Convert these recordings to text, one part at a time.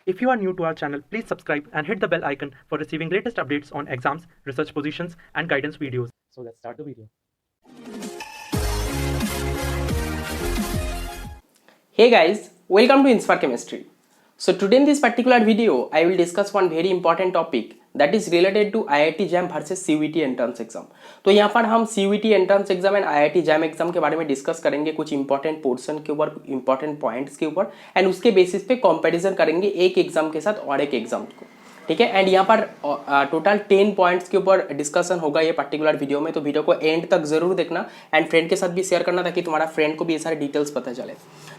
If you are new to our channel, please subscribe and hit the bell icon for receiving latest updates on exams, research positions, and guidance videos. So let's start the video. Hey guys, welcome to Inspire Chemistry. So today in this particular video, I will discuss one very important topic that is related to IIT JAM versus CUET entrance exam. तो यहाँ पर हम CUET entrance exam and IIT JAM exam के बारे में discuss करेंगे, कुछ important portion के ऊपर, इंपॉर्टेंट पॉइंट्स के ऊपर, एंड उसके बेसिस पे कंपैरिजन करेंगे एक एग्जाम के साथ और एक एग्जाम को। ठीक है, एंड यहाँ पर टोटल 10 पॉइंट्स के ऊपर डिस्कशन होगा ये पर्टिकुलर वीडियो में, तो वीडियो को एंड तक जरूर देखना एंड फ्रेंड के साथ भी शेयर करना ताकि तुम्हारा फ्रेंड को भी ये सारे डिटेल्स पता चले।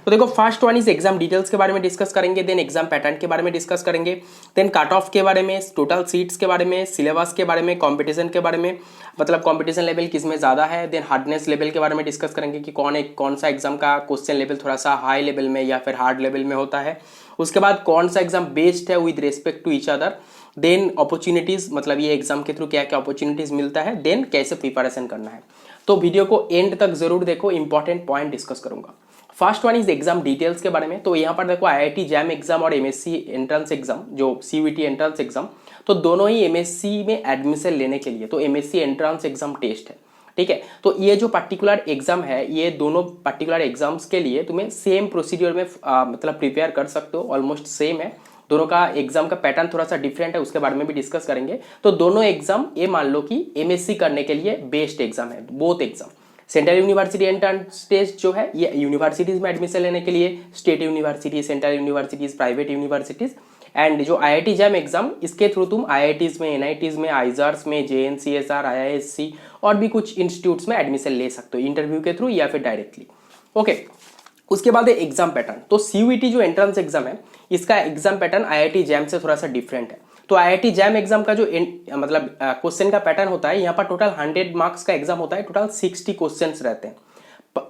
तो देखो, first one is exam details के बारे में डिस्कस करेंगे, देन एग्जाम पैटर्न के बारे में डिस्कस करेंगे, देन कट ऑफ के बारे में, टोटल सीट्स के बारे में, सिलेबस के बारे में, कॉम्पिटिशन के बारे में, मतलब कॉम्पिटिशन लेवल किस में ज़्यादा है, देन हार्डनेस लेवल के बारे में डिस्कस करेंगे कि कौन सा एग्जाम का क्वेश्चन लेवल थोड़ा सा हाई लेवल में या फिर हार्ड लेवल में होता है। उसके बाद कौन सा एग्जाम बेस्ड है with respect to each other, then opportunities, मतलब ये एग्जाम के थ्रू क्या क्या अपॉर्चुनिटीज़ मिलता है, देन कैसे प्रिपरेशन करना है। तो वीडियो को एंड तक जरूर देखो, इंपॉर्टेंट पॉइंट डिस्कस करूंगा। First one is exam details के बारे में। तो यहाँ पर देखो, IIT JAM एग्जाम और MSc एंट्रेंस एग्जाम, जो CUET एंट्रेंस एग्जाम, तो दोनों ही MSc में एडमिशन लेने के लिए तो MSc एंट्रेंस एग्जाम टेस्ट है। ठीक है, तो ये जो पर्टिकुलर एग्जाम है, ये दोनों पर्टिकुलर एग्जाम्स के लिए तुम्हें सेम प्रोसीड्यूर में मतलब प्रिपेयर कर सकते हो, ऑलमोस्ट सेम है। दोनों का एग्जाम का पैटर्न थोड़ा सा डिफरेंट है, उसके बारे में भी डिस्कस करेंगे। तो दोनों एग्जाम ये मान लो कि MSc करने के लिए बेस्ट एग्जाम है, both exam. Central university entrance test जो है ये यूनिवर्सिटीज में एडमिशन लेने के लिए, state university, central universities, private universities, and जो IIT JAM एग्जाम, इसके थ्रू तुम IITs में, NITs में, IJARS में, JNCSR, IISc और भी कुछ इंस्टीट्यूट्स में एडमिशन ले सकते हो, इंटरव्यू के थ्रू या फिर डायरेक्टली। ओके, उसके बाद है एग्जाम पैटर्न। तो CUET जो एंट्रेंस एग्जाम है, इसका एग्जाम पैटर्न IIT JAM से थोड़ा सा डिफरेंट है। तो IIT JAM एग्जाम का जो मतलब क्वेश्चन का पैटर्न होता है, यहाँ पर टोटल 100 मार्क्स का एग्जाम होता है, टोटल 60 क्वेश्चंस रहते हैं,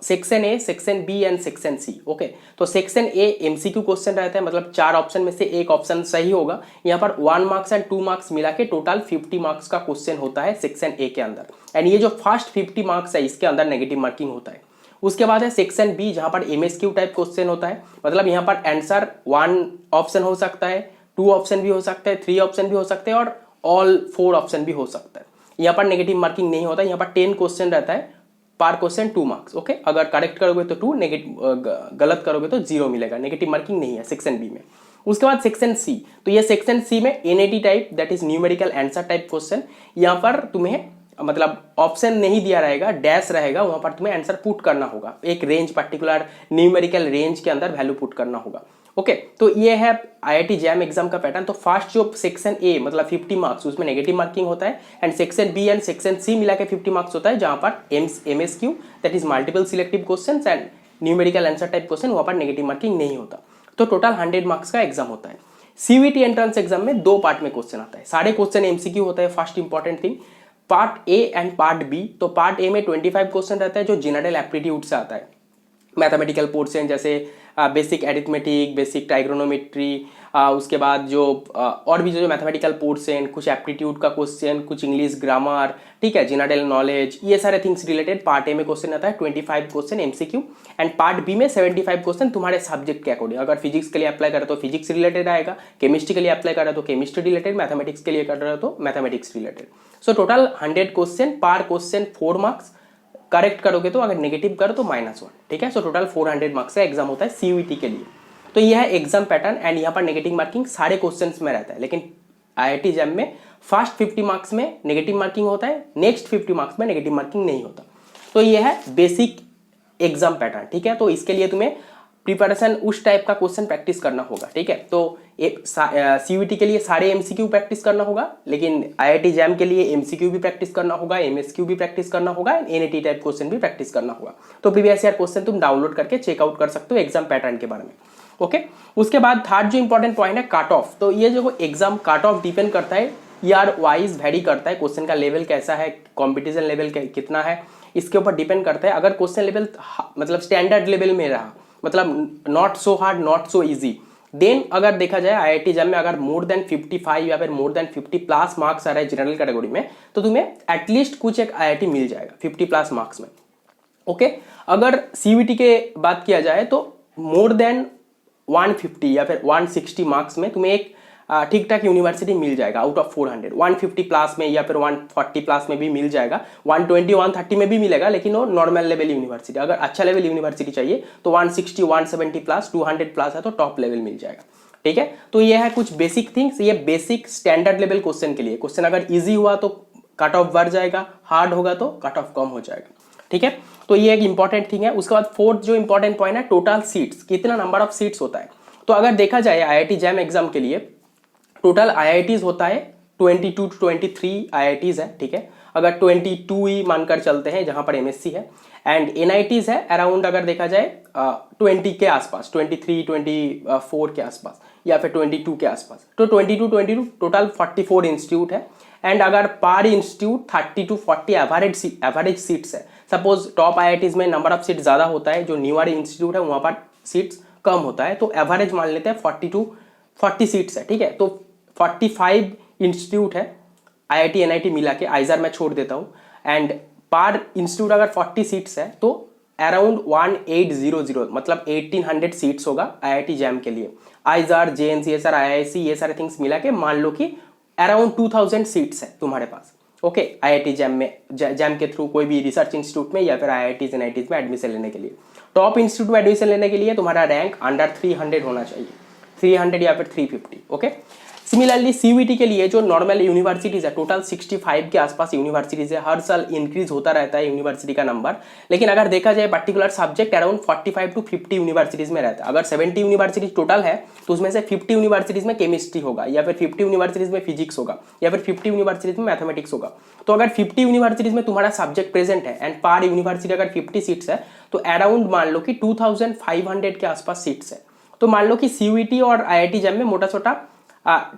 section A, section B and section C. Okay, तो सेक्शन ए MCQ क्वेश्चन रहता है, मतलब 4 ऑप्शन में से एक ऑप्शन सही होगा। यहाँ पर 1 मार्क्स एंड 2 मार्क्स मिला के टोटल 50 मार्क्स का क्वेश्चन होता है सेक्शन ए के अंदर, एंड ये जो फर्स्ट 50 मार्क्स है इसके अंदर नेगेटिव मार्किंग होता है। उसके बाद है सेक्शन बी, जहां पर MSQ टाइप क्वेश्चन होता है, मतलब यहाँ पर आंसर 1 ऑप्शन हो सकता है, 2 ऑप्शन भी हो सकता है, 3 ऑप्शन भी हो सकते हैं और ऑल 4 ऑप्शन भी हो सकता है। यहाँ पर नेगेटिव मार्किंग नहीं होता, यहाँ पर 10 क्वेश्चन रहता है, पर क्वेश्चन 2 मार्क्स। ओके, अगर करेक्ट करोगे तो 2, गलत करोगे तो 0 मिलेगा, नेगेटिव मार्किंग नहीं है सेक्शन बी में। उसके बाद सेक्शन सी, तो ये सेक्शन सी में NAT type, that is numerical answer type question. यहाँ पर तुम्हें मतलब ऑप्शन नहीं दिया रहेगा, डैश रहेगा, वहां पर तुम्हें आंसर पुट करना होगा, एक रेंज, पर्टिकुलर न्यूमेरिकल रेंज के अंदर वैल्यू पुट करना होगा। ओके, तो ये है IIT JAM एग्जाम का पैटर्न। तो फर्स्ट जो सेक्शन ए मतलब 50 मार्क्स, उसमें नेगेटिव मार्किंग होता है, and section B and section C मिला के 50 मार्क्स होता है, जहां पर MSQ that is multiple selective question and numerical answer type question, वहां पर नेगेटिव मार्किंग नहीं होता। तो टोटल 100 मार्क्स का एग्जाम होता है। CUET एंट्रेंस एग्जाम में 2 पार्ट में क्वेश्चन आता है, सारे क्वेश्चन MCQ होता है। First important thing, part A and part B. तो पार्ट ए में 25 क्वेश्चन रहता है, जो जनरल एप्टीट्यूड से आता है, मैथमेटिकल पोर्शन, जैसे बेसिक एरिथमेटिक, बेसिक ट्राइग्नोमेट्री, उसके बाद जो और भी जो मैथमेटिकल पोर्शन, कुछ एप्टीट्यूड का क्वेश्चन, कुछ इंग्लिश ग्रामर, ठीक है, जनरल नॉलेज, ये सारे थिंग्स रिलेटेड पार्ट ए में क्वेश्चन आता है, 25 question MCQ। And part B में 75 क्वेश्चन तुम्हारे सब्जेक्ट के अकॉर्डिंग, अगर फिजिक्स के लिए अप्लाई करे तो फिजिक्स रिलेटेड आएगा, केमिस्ट्री के लिए अप्लाई करे तो केमिस्ट्री रिलेटेड, मैथमेटिक्स के लिए कर रहे हो तो mathematics related. So total 100 question, पर क्वेश्चन 4 मार्क्स, करेक्ट करोगे तो, अगर नेगेटिव करो तो -1। ठीक है, सो टोटल 400 मार्क्स का एग्जाम होता है CUET के लिए। तो यह है एग्जाम पैटर्न, एंड यहाँ पर नेगेटिव मार्किंग सारे क्वेश्चंस में रहता है, लेकिन IIT JAM में फर्स्ट 50 मार्क्स में नेगेटिव मार्किंग होता है, नेक्स्ट 50 मार्क्स में नेगेटिव मार्किंग नहीं होता। तो यह है बेसिक एग्जाम पैटर्न। ठीक है, तो इसके लिए तुम्हें प्रिपरेशन उस टाइप का क्वेश्चन प्रैक्टिस करना होगा। ठीक है, तो CUET के लिए सारे MCQ प्रैक्टिस करना होगा, लेकिन IIT JAM के लिए MCQ भी प्रैक्टिस करना होगा, MSQ भी प्रैक्टिस करना होगा, NAT टाइप क्वेश्चन भी प्रैक्टिस करना होगा। तो प्रीवियस ईयर क्वेश्चन तुम डाउनलोड करके चेकआउट कर सकते हो एग्जाम पैटर्न के बारे में। ओके, उसके बाद थर्ड जो इंपॉर्टेंट पॉइंट है कट ऑफ। तो ये जो एग्जाम कट ऑफ डिपेंड करता है, ईयर वाइज वेरी करता है, क्वेश्चन का लेवल कैसा है, कॉम्पिटिशन लेवल कितना है, इसके ऊपर डिपेंड करता है। अगर क्वेश्चन लेवल मतलब स्टैंडर्ड लेवल में रहा, मतलब not so hard, not so easy, then अगर देखा जाए IIT JAM में अगर मोर देन 55 या फिर मोर देन 50+ मार्क्स आ रहा है जनरल कैटेगरी में, तो तुम्हें एटलीस्ट कुछ एक IIT मिल जाएगा 50+ मार्क्स में। ओके, अगर CUET के बात किया जाए तो मोर देन 150 या फिर 160 मार्क्स में तुम्हें एक ठीक ठाक यूनिवर्सिटी मिल जाएगा आउट ऑफ 400। 150 प्लस में या फिर 140 प्लस में भी मिल जाएगा, 120 130 में भी मिलेगा, लेकिन वो नॉर्मल लेवल यूनिवर्सिटी। अगर अच्छा लेवल यूनिवर्सिटी चाहिए तो 160 170 प्लस 200 प्लस है तो टॉप लेवल मिल जाएगा। ठीक है, तो ये है कुछ बेसिक थिंग्स, ये बेसिक स्टैंडर्ड लेवल क्वेश्चन के लिए। क्वेश्चन अगर इजी हुआ तो कट ऑफ बढ़ जाएगा, हार्ड होगा तो कट ऑफ कम हो जाएगा। ठीक है, तो ये एक इंपॉर्टेंट थिंग है। उसके बाद फोर्थ जो इंपॉर्टेंट पॉइंट है, टोटल सीट्स, कितना नंबर ऑफ सीट्स होता है। तो अगर देखा जाए आईआईटी जैम एग्जाम के लिए टोटल आईआईटीज होता है 22 टू 23 आईआईटीज है। ठीक है, अगर 22 ही मानकर चलते हैं जहां पर एमएससी है, एंड एनआईटीज है अराउंड अगर देखा जाए 20 के आसपास, 23 24 के आसपास या फिर 22 के आसपास। तो 22 टोटल 44 इंस्टीट्यूट है, एंड अगर पर इंस्टीट्यूट 30 टू 40 एवरेज सीट्स है। सपोज टॉप आईआईटीज में नंबर ऑफ सीट ज्यादा होता है, जो न्यूअर इंस्टीट्यूट है वहां पर सीट्स कम होता है, तो एवरेज मान लेते हैं 40 टू 40 सीट्स है। ठीक है, तो 45 इंस्टीट्यूट है आईआईटी एनआईटी मिला के, आइजर मैं छोड़ देता हूँ, एंड पर इंस्टीट्यूट अगर 40 सीट्स है तो अराउंड 1800 मतलब 1800 सीट्स होगा आईआईटी जैम के लिए। आइजर जेएनसीएसआर आईआईसी ये सारे थिंग्स मिला के मान लो कि अराउंड 2000 सीट्स है तुम्हारे पास। ओके, आईआईटी जैम में जैम के थ्रू कोई भी रिसर्च इंस्टीट्यूट में या फिर आईआईटीज एनआईटीज में एडमिशन लेने के लिए, टॉप इंस्टीट्यूट में एडमिशन लेने के लिए तुम्हारा रैंक अंडर 300 होना चाहिए, 300 या फिर 350। ओके, सिमिलरली सीयूईटी के लिए जो नॉर्मल यूनिवर्सिटीज है टोटल 65 के आसपास यूनिवर्सिटीज है। हर साल इंक्रीज होता रहता है यूनिवर्सिटी का नंबर, लेकिन अगर देखा जाए particular subject around 45 to 50 universities में रहता है। अगर 70 यूनिवर्सिटीज टोटल है तो उसमें से 50 यूनिवर्सिटीज में केमिस्ट्री होगा, या फिर 50 यूनिवर्सिटीज में फिजिक्स होगा, या फिर 50 यूनिवर्सिटीज में मैथमेटिक्स होगा। तो अगर 50 यूनिवर्सिटीज में तुम्हारा सब्जेक्ट प्रेजेंट है एंड पर यूनिवर्सिटी अगर 50 सीट्स है तो अराउंड मान लो कि 2500 के आसपास सीट्स है। तो मान लो कि सीयूईटी और आईआईटी जैम में मोटा छोटा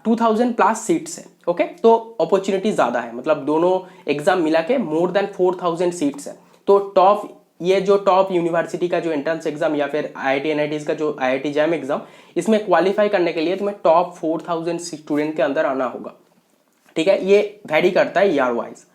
2000 प्लस सीट्स है। ओके, तो अपॉर्चुनिटी ज्यादा है, मतलब दोनों एग्जाम मिला के मोर देन 4000 सीट्स है। तो टॉप ये जो टॉप यूनिवर्सिटी का जो एंट्रेंस एग्जाम या फिर आईआईटी एनआईटीज का जो आईआईटी जैम एग्जाम, इसमें क्वालिफाई करने के लिए तुम्हें टॉप 4000 स्टूडेंट के अंदर आना होगा। ठीक है, ये वैरी करता है ईयर वाइज।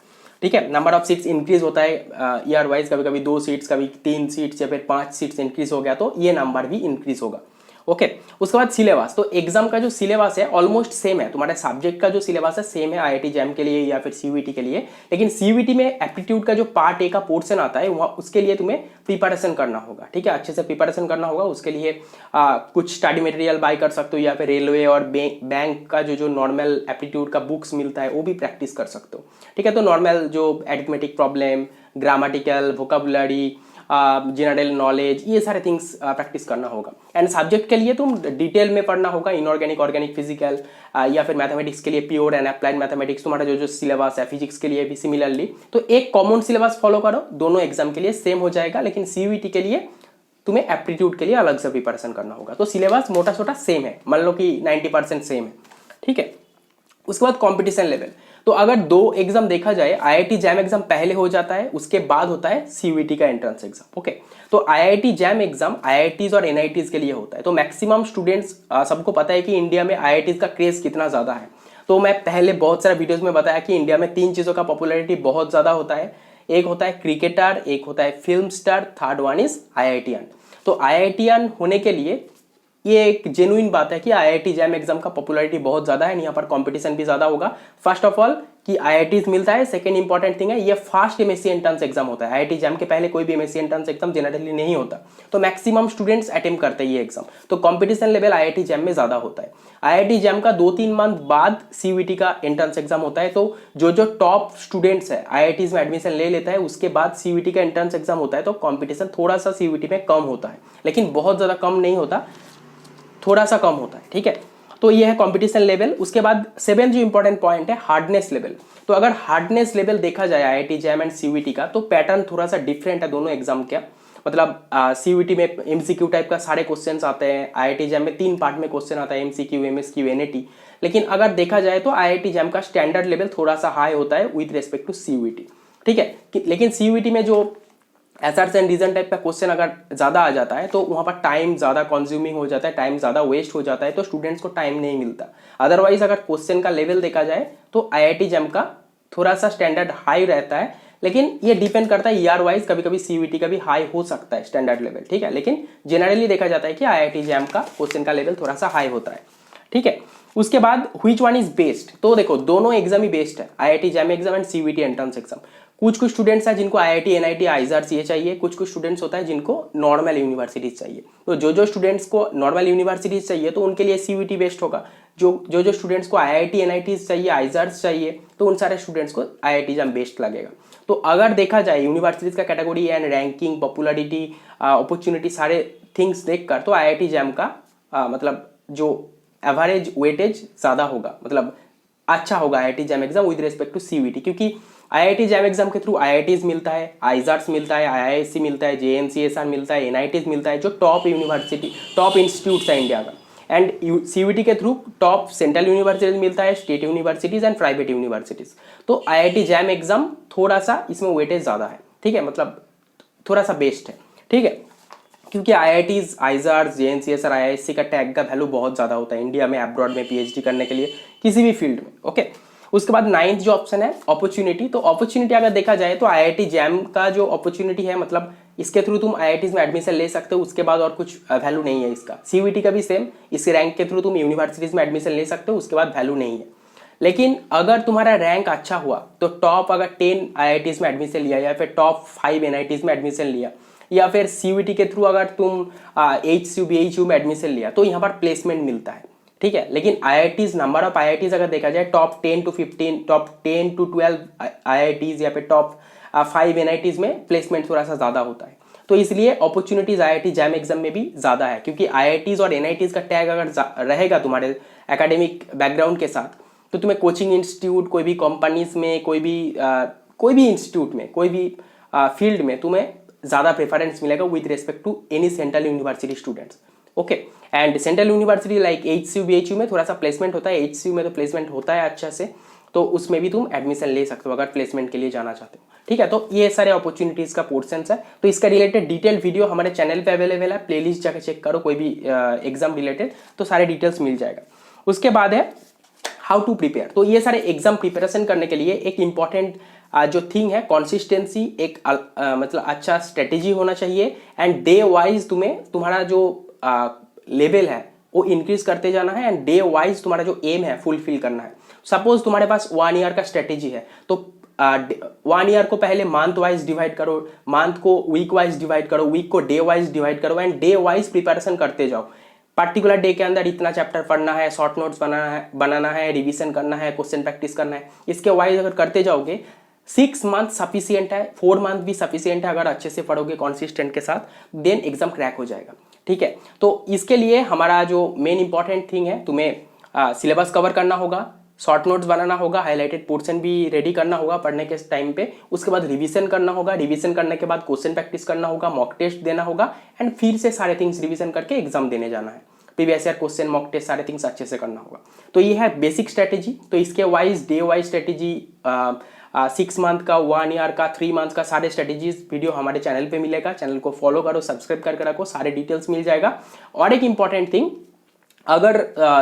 ठीक है, नंबर ऑफ सीट्स इंक्रीज होता है ईयर वाइज, कभी कभी 2 सीट्स, कभी 3 सीट्स या फिर 5 सीट्स इंक्रीज हो गया तो ये नंबर भी इंक्रीज होगा। ओके, उसके बाद सिलेबस, तो एग्जाम का जो सिलेबस है ऑलमोस्ट सेम है, तुम्हारे सब्जेक्ट का जो सिलेबस है सेम है आईआईटी जैम के लिए या फिर सीयूईटी के लिए, लेकिन सीयूईटी में एप्टीट्यूड का जो पार्ट ए का पोर्शन आता है वहाँ उसके लिए तुम्हें प्रिपरेशन करना होगा। ठीक है, अच्छे से प्रिपरेशन करना होगा। उसके लिए कुछ स्टडी मटेरियल बाय कर सकते हो, या फिर रेलवे और बैंक का जो नॉर्मल एप्टीट्यूड का बुक्स मिलता है वो भी प्रैक्टिस कर सकते हो। ठीक है, तो नॉर्मल जो arithmetic problem, grammatical, vocabulary, general knowledge, ये सारे थिंग्स प्रैक्टिस करना होगा। एंड सब्जेक्ट के लिए तुम डिटेल में पढ़ना होगा, इनऑर्गेनिक, ऑर्गेनिक, फिजिकल, या फिर मैथमेटिक्स के लिए प्योर एंड अप्लाइड मैथमेटिक्स तुम्हारा जो सिलेबस है, फिजिक्स के लिए भी सिमिलरली। तो एक कॉमन सिलेबस फॉलो करो, दोनों एग्जाम के लिए सेम हो जाएगा, लेकिन सीयूईटी के लिए तुम्हें एप्टीट्यूड के लिए अलग से प्रिपरेशन करना होगा। तो सिलेबस मोटा छोटा सेम है, मान लो कि 90% सेम है। ठीक है, उसके बाद कॉम्पिटिशन लेवल, तो अगर 2 एग्जाम देखा जाए, आईआईटी जैम एग्जाम पहले हो जाता है, उसके बाद होता है सीयूईटी का एंट्रेंस एग्जाम। ओके, तो आईआईटी जैम एग्जाम आईआईटीज और एनआईटीज के लिए होता है। तो मैक्सिमम स्टूडेंट्स, सबको पता है कि इंडिया में आईआईटीज का क्रेज कितना ज्यादा है। तो मैं पहले बहुत सारे वीडियोस में बताया कि इंडिया में 3 चीजों का पॉपुलैरिटी बहुत ज्यादा होता है। एक होता है क्रिकेटर, एक होता है film star, third one is IITian. तो आईआईटीएन होने के लिए ये एक जेन्युइन बात है कि आईआईटी जैम एग्जाम का पॉपुलैरिटी बहुत ज्यादा है, यहाँ पर कंपटीशन भी ज्यादा होगा। फर्स्ट ऑफ ऑल कि आईआईटीज मिलता है, सेकंड इंपॉर्टेंट थिंग है ये फास्ट एमएससी एंट्रेंस एग्जाम होता है। आईआईटी जैम के पहले कोई भी एमएससी एंट्रेंस एग्जाम जनरली नहीं होता, तो मैक्सिमम स्टूडेंट्स अटेम्प्ट करते हैं ये एग्जाम। तो कंपटीशन लेवल आईआईटी जैम में ज्यादा होता है। आईआईटी जैम का 2-3 मंथ बाद सीयूईटी का एंट्रेंस एग्जाम होता है। तो जो टॉप स्टूडेंट्स है आईआईटीज में एडमिशन ले लेता है, उसके बाद सीयूईटी का एंट्रेंस एग्जाम होता है। तो कॉम्पिटिशन थोड़ा सा सीयूईटी में कम होता है, लेकिन बहुत ज्यादा कम नहीं होता, थोड़ा सा कम होता है। ठीक है, तो ये है कंपटीशन लेवल। उसके बाद 7 जो इंपॉर्टेंट पॉइंट है हार्डनेस लेवल। तो अगर हार्डनेस लेवल देखा जाए आईआईटी जैम एंड सीयूईटी का, तो पैटर्न थोड़ा सा डिफरेंट है दोनों एग्जाम का। मतलब सीयूईटी में एमसीक्यू टाइप का सारे क्वेश्चंस आते हैं, आईआईटी जैम में 3 पार्ट में क्वेश्चन आता है, एमसीक्यू, एमएसक्यू, एनएटी। लेकिन अगर देखा जाए तो आईआईटी जैम का स्टैंडर्ड लेवल थोड़ा सा हाई होता है विद रेस्पेक्ट टू सीयूईटी। ठीक है, लेकिन सीयूईटी में जो एसआर्स एंड रीजन टाइप का क्वेश्चन अगर ज्यादा आ जाता है तो वहां पर टाइम ज्यादा कंज्यूमिंग हो जाता है, टाइम ज्यादा वेस्ट हो जाता है, तो स्टूडेंट्स को टाइम नहीं मिलता। अदरवाइज अगर क्वेश्चन का लेवल देखा जाए तो आईआईटी जैम का थोड़ा सा स्टैंडर्ड हाई रहता है, लेकिन ये डिपेंड करता है ईयर वाइज, कभी कभी सीयूईटी का भी हाई हो सकता है स्टैंडर्ड लेवल, ठीक है, लेकिन जनरली देखा जाता है कि आईआईटी जैम का क्वेश्चन का लेवल थोड़ा सा हाई होता है, ठीक है। उसके बाद व्हिच वन इज बेस्ट, तो देखो दोनों एग्जाम ही बेस्ट है, IIT JAM exam and CUET entrance exam. कुछ स्टूडेंट्स हैं जिनको आईआईटी एनआईटी आइजर्स ये चाहिए, कुछ स्टूडेंट्स होता है जिनको नॉर्मल यूनिवर्सिटीज चाहिए। तो जो स्टूडेंट्स को नॉर्मल यूनिवर्सिटीज चाहिए तो उनके लिए सीयूईटी बेस्ट होगा। जो स्टूडेंट्स को आईआईटी एनआईटी चाहिए, आइजर्स चाहिए, तो उन सारे स्टूडेंट्स को आईआईटी जैम बेस्ट लगेगा। तो अगर देखा जाए यूनिवर्सिटीज का category and ranking, popularity, opportunity, सारे थिंग्स देखकर तो आईआईटी जैम का मतलब जो एवरेज वेटेज ज्यादा होगा, मतलब अच्छा होगा IIT JAM exam with respect to CUET, क्योंकि आईआईटी जैम एग्जाम के थ्रू आईआईटीज मिलता है, आइजर्स मिलता है, आईआईएससी मिलता है, जेएनसीएसआर मिलता है, एनआईटीज मिलता है, जो टॉप यूनिवर्सिटी, टॉप इंस्टीट्यूट्स है इंडिया का। एंड सीयूईटी के थ्रू टॉप सेंट्रल यूनिवर्सिटीज मिलता है, state universities and private universities. तो आईआईटी जैम एग्जाम थोड़ा सा इसमें वेटेज ज्यादा है, ठीक है, मतलब थोड़ा सा बेस्ट है, ठीक है, क्योंकि आईआईटीज, आइजर्स, जेएनसीएसआर, आईआईएससी का टैग का वैल्यू बहुत ज्यादा होता है इंडिया में, अब्रॉड में पीएचडी करने के लिए, किसी भी फील्ड में, ओके। उसके बाद 9th जो ऑप्शन है अपॉर्चुनिटी, तो अपॉर्चुनिटी अगर देखा जाए तो आईआईटी जैम का जो अपॉर्चुनिटी है, मतलब इसके थ्रू तुम आईआईटीज में एडमिशन ले सकते हो, उसके बाद और कुछ वैल्यू नहीं है इसका। सीयूईटी का भी सेम, इस रैंक के थ्रू तुम यूनिवर्सिटीज में एडमिशन ले सकते हो, उसके बाद वैल्यू नहीं है। लेकिन अगर तुम्हारा रैंक अच्छा हुआ तो टॉप अगर 10 आईआईटीज में एडमिशन लिया, या फिर टॉप 5 एनआईटीज में एडमिशन लिया, या फिर सीयूईटी के थ्रू अगर तुम एचसीयू बीएचयू में एडमिशन लिया, तो यहाँ पर प्लेसमेंट मिलता है, ठीक है। लेकिन आईआईटीज, नंबर ऑफ आईआईटीज अगर देखा जाए, top 10 to 15, top 10 to 12 IITs या फिर टॉप 5 एनआईटीज में प्लेसमेंट थोड़ा सा ज्यादा होता है। तो इसलिए अपॉर्चुनिटीज आईआईटी जैम एग्जाम में भी ज्यादा है, क्योंकि आईआईटीज और एनआईटीज का टैग अगर रहेगा तुम्हारे एकेडमिक बैकग्राउंड के साथ, तो तुम्हें कोचिंग इंस्टीट्यूट, कोई भी कंपनीज में, कोई भी इंस्टीट्यूट में, कोई भी फील्ड में तुम्हें ज्यादा प्रेफरेंस मिलेगा with respect to any central university students, okay. And central university like HCU BHU में थोड़ा सा प्लेसमेंट होता है, एचसीयू में तो प्लेसमेंट होता है अच्छा से, तो उसमें भी तुम एडमिशन ले सकते हो अगर प्लेसमेंट के लिए जाना चाहते हो, ठीक है। तो ये सारे अपॉर्चुनिटीज का पोर्शंस है। तो इसका रिलेटेड डिटेल वीडियो हमारे चैनल पे अवेलेबल है, प्लेलिस्ट जाकर चेक करो, कोई भी एग्जाम रिलेटेड, तो सारे डिटेल्स मिल जाएगा। उसके बाद है हाउ टू प्रिपेयर। तो ये सारे एग्जाम प्रिपरेशन करने के लिए एक इंपॉर्टेंट जो थिंग है कंसिस्टेंसी, एक मतलब अच्छा स्ट्रेटेजी होना चाहिए, एंड डे वाइज तुम्हारा जो लेवल है वो इंक्रीज करते जाना है, एंड डे वाइज तुम्हारा जो एम है फुलफिल करना है। सपोज तुम्हारे पास 1 ईयर का स्ट्रेटेजी है, तो 1 ईयर को पहले मंथ वाइज डिवाइड करो, मंथ को वीक वाइज डिवाइड करो, वीक को डे वाइज डिवाइड करो, एंड डे वाइज प्रिपरेशन करते जाओ। पर्टिकुलर डे के अंदर इतना चैप्टर पढ़ना है, शॉर्ट नोट्स बनाना है, रिवीजन करना है, क्वेश्चन प्रैक्टिस करना है, इसके वाइज अगर करते जाओगे 6 मंथ सफिशियंट है, 4 मंथ भी सफिशियंट है। अगर अच्छे से पढ़ोगे कॉन्सिस्टेंट के साथ, देन एग्जाम क्रैक हो जाएगा, ठीक है। तो इसके लिए हमारा जो मेन इंपॉर्टेंट थिंग है, तुम्हें सिलेबस कवर करना होगा, शॉर्ट नोट्स बनाना होगा, हाईलाइटेड पोर्शन भी रेडी करना होगा पढ़ने के टाइम पे, उसके बाद रिवीजन करना होगा, रिवीजन करने के बाद क्वेश्चन प्रैक्टिस करना होगा, मॉक टेस्ट देना होगा, एंड फिर से सारे थिंग्स रिवीजन करके एग्जाम देने जाना है। Previous year question, mock test, सारे थिंग्स अच्छे से करना होगा। तो ये है बेसिक स्ट्रेटेजी। तो इसके wise day wise strategy, 6 month का, 1 ईयर का, 3 मंथ का, सारे स्ट्रेटेजीज वीडियो हमारे चैनल पे मिलेगा। चैनल को फॉलो करो, सब्सक्राइब करके रखो, सारे डिटेल्स मिल जाएगा। और एक इंपॉर्टेंट थिंग, अगर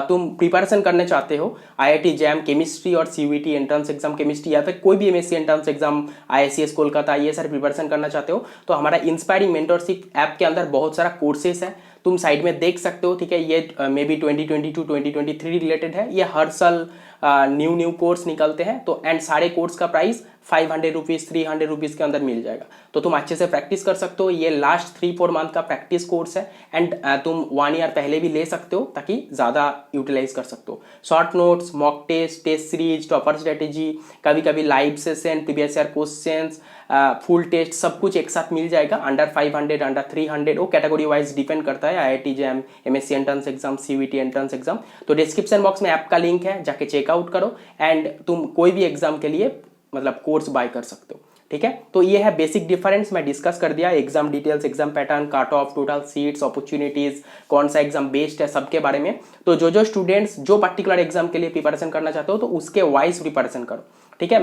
तुम प्रिपरेशन करने चाहते हो आईआईटी जैम केमिस्ट्री और सीयूईटी एंट्रेंस एग्जाम केमिस्ट्री, या फिर कोई भी एमएससी एंट्रेंस एग्जाम, आईएससीएस कोलकाता, ये सारे प्रिपरेशन करना चाहते हो, तो हमारा इंस्पायरिंग मेंटरशिप ऐप के अंदर बहुत सारा कोर्सेस है, तुम साइड में देख सकते हो, ठीक है। ये मे बी 2022 2023 रिलेटेड है। ये हर साल न्यू कोर्स निकलते हैं, तो एंड सारे कोर्स का प्राइस 500 रुपीज़ 300 रुपीज़ के अंदर मिल जाएगा। तो तुम अच्छे से प्रैक्टिस कर सकते हो। ये लास्ट 3-4 मंथ का प्रैक्टिस कोर्स है, एंड तुम 1 ईयर पहले भी ले सकते हो ताकि ज़्यादा यूटिलाइज कर सकते हो। Short notes, mock test, test series, topper strategy, कभी कभी live session, previous year questions, full test, सब कुछ एक साथ मिल जाएगा। अंडर 500, अंडर 300, वो कैटेगरी वाइज डिपेंड करता है, IIT jam, MSc entrance exam, CUET entrance exam. तो डिस्क्रिप्शन बॉक्स में ऐप का लिंक है, जाके चेकआउट करो, एंड तुम कोई भी एग्जाम के लिए मतलब कोर्स बाय कर सकते हो, ठीक है। तो ये है बेसिक डिफरेंस, मैं डिस्कस कर दिया। Exam details, exam pattern, cut off, total seats, opportunities, कौन सा एग्जाम बेस्ड है, सबके बारे में। तो जो स्टूडेंट्स जो पर्टिकुलर एग्जाम के लिए प्रिपरेशन करना चाहते हो, तो उसके वाइज प्रिपरेशन करो, ठीक है।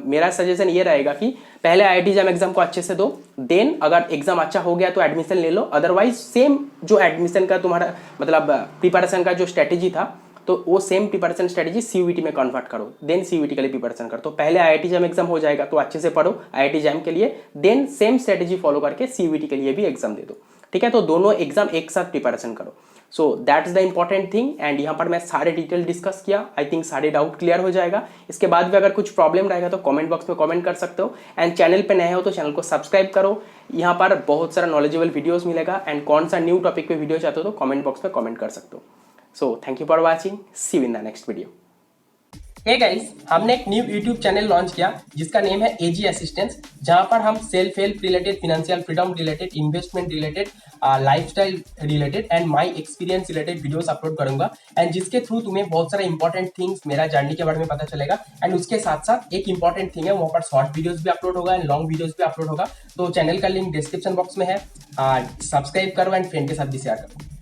मेरा सजेशन ये रहेगा कि पहले आईआईटी जैम एग्जाम को अच्छे से दो, देन अगर एग्जाम अच्छा हो गया तो एडमिशन ले लो। अदरवाइज सेम जो एडमिशन का तुम्हारा मतलब प्रिपरेशन का जो स्ट्रेटेजी था, तो वो सेम प्रिपरेशन स्ट्रेटेजी सीयूईटी में कन्वर्ट करो, देन सीयूईटी के लिए प्रिपरेशन करो। तो पहले आईआईटी जैम एग्जाम हो जाएगा तो अच्छे से पढ़ो आईआईटी जैम के लिए, देन सेम स्ट्रेटेजी फॉलो करके सीयूईटी के लिए भी एग्जाम दे दो, ठीक है। तो दोनों एग्जाम एक साथ प्रिपरेशन करो। So that is the important thing and यहाँ पर मैं सारे डिटेल डिस्कस किया, आई थिंक सारे डाउट क्लियर हो जाएगा। इसके बाद भी अगर कुछ प्रॉब्लम रहेगा तो कमेंट बॉक्स में कमेंट कर सकते हो एंड चैनल पे नए हो तो चैनल को सब्सक्राइब करो। यहाँ पर बहुत सारा नॉलेजेबल वीडियोस मिलेगा एंड कौन सा न्यू टॉपिक पे वीडियो चाहते हो तो कमेंट बॉक्स में कमेंट कर सकते हो। So thank you for watching, see you in the next video. Hey guys, हमने एक न्यू यूट्यूब चैनल लॉन्च किया जिसका नेम है एजी असिस्टेंस, जहां पर हम self help related, financial freedom related, investment related, lifestyle related and my experience related videos upload करूंगा and जिसके थ्रू तुम्हें बहुत सारे इंपॉर्टेंट थिंग्स मेरा जर्नी के बारे में पता चलेगा एंड उसके साथ साथ एक इंपॉर्टेंट थिंग है, वहां पर शॉर्ट वीडियोस भी अपलोड होगा एंड लॉन्ग वीडियोस भी अपलोड होगा। तो चैनल का लिंक डिस्क्रिप्शन बॉक्स में है, सब्सक्राइब करो एंड फ्रेंड के साथ भी शेयर करो।